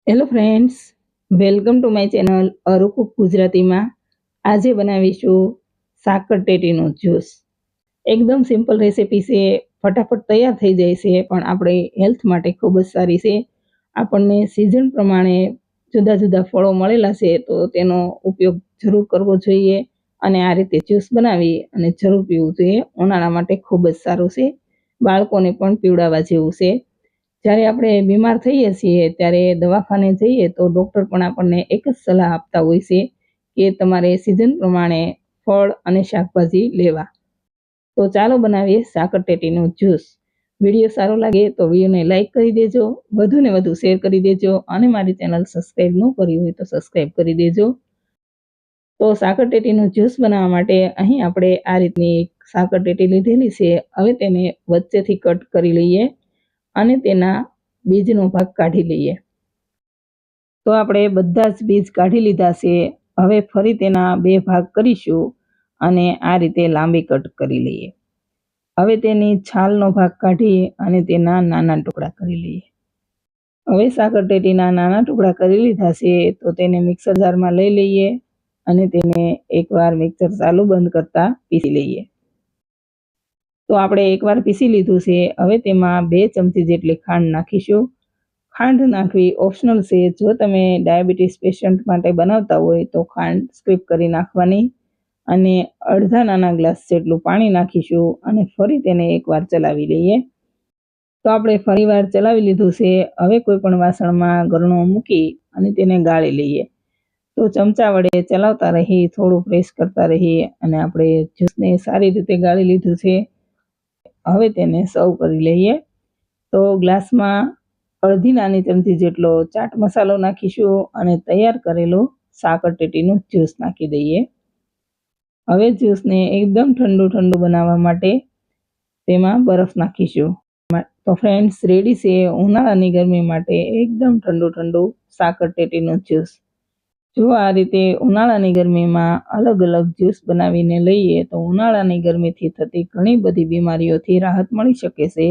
Hello friends, welcome to my channel અરુકુક ગુજરાતીમાં. આજે બનાવીશું સાકર ટેટીનો જ્યુસ. એકદમ સિમ્પલ રેસીપી છે, ફટાફટ તૈયાર થઈ જાય છે, પણ આપણે હેલ્થ માટે ખૂબ જ સારી છે. આપણને સિઝન પ્રમાણે જુદા જુદા ફળો મળેલા છે, તો તેનો ઉપયોગ જરૂર કરવો જોઈએ અને આ રીતે જ્યુસ બનાવી અને જરૂર પીવું જોઈએ. ઉનાળા માટે ખૂબ જ સારું છે, બાળકોને પણ પીવડાવવા જેવું છે. જ્યારે આપણે બીમાર થઈએ છીએ ત્યારે દવાખાને જઈએ તો ડૉક્ટર પણ આપણને એક જ સલાહ આપતા હોય છે કે તમારે સિઝન પ્રમાણે ફળ અને શાકભાજી લેવા. તો ચાલો બનાવીએ સાકર ટેટીનો જ્યુસ. વિડીયો સારો લાગે તો વિડીયોને લાઇક કરી દેજો, વધુને વધુ શેર કરી દેજો અને મારી ચેનલ સબસ્ક્રાઈબ ન કરી હોય તો સબસ્ક્રાઈબ કરી દેજો. તો સાકર ટેટીનું જ્યુસ બનાવવા માટે અહીં આપણે આ રીતની એક સાકર ટેટી લીધેલી છે. હવે તેને વચ્ચેથી કટ કરી લઈએ અને તેના બીજનો ભાગ કાઢી લઈએ. તો આપણે બધા જ બીજ કાઢી લીધા છે. હવે ફરી તેના બે ભાગ કરીશું અને આ રીતે લાંબી કટ કરી લઈએ. હવે તેની છાલનો ભાગ કાઢી અને તેના નાના ટુકડા કરી લઈએ. હવે સાકર ટેટીના નાના ટુકડા કરી લીધા છે, તો તેને મિક્સર જારમાં લઈ લઈએ અને તેને એકવાર મિક્સર ચાલુ બંધ કરતા પીસી લઈએ. તો આપણે એકવાર પીસી લીધું છે. હવે તેમાં 2 ચમચી જેટલી ખાંડ નાખીશું. ખાંડ નાખવી ઓપ્શનલ છે. જો તમે ડાયાબિટીસ પેશન્ટ માટે બનાવતા હોય તો ખાંડ સ્કીપ કરી નાખવાની. અને અડધા નાના ગ્લાસ જેટલું પાણી નાખીશું અને ફરી તેને એકવાર ચલાવી લઈએ. તો આપણે ફરીવાર ચલાવી લીધું છે. હવે કોઈ પણ વાસણમાં ગરણો મૂકી અને તેને ગાળી લઈએ. તો ચમચા વડે ચલાવતા રહી, થોડું પ્રેસ કરતા રહીએ અને આપણે જ્યુસને સારી રીતે ગાળી લીધું છે. હવે તેને સર્વ કરી લઈએ. તો ગ્લાસમાં અડધી નાની ચમચી જેટલો ચાટ મસાલો નાખીશું અને તૈયાર કરેલું સાકર ટેટીનું જ્યુસ નાખી દઈએ. હવે જ્યુસને એકદમ ઠંડુ બનાવવા માટે તેમાં બરફ નાખીશું. તો ફ્રેન્ડ્સ, રેડી છે ઉનાળાની ગરમી માટે એકદમ ઠંડુ સાકર ટેટીનું જ્યુસ. જો આ રીતે ઉનાળાની ગરમીમાં અલગ અલગ જ્યુસ બનાવીને લઈએ તો ઉનાળાની ગરમીથી થતી ઘણી બધી બીમારીઓથી રાહત મળી શકે છે.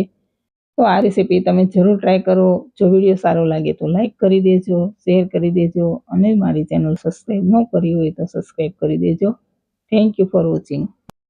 તો આ રેસીપી તમે જરૂર ટ્રાય કરો. જો વિડીયો સારો લાગે તો લાઈક કરી દેજો, શેર કરી દેજો અને મારી ચેનલ સબસ્ક્રાઈબ ન કરી હોય તો સબસ્ક્રાઈબ કરી દેજો. Thank you for watching.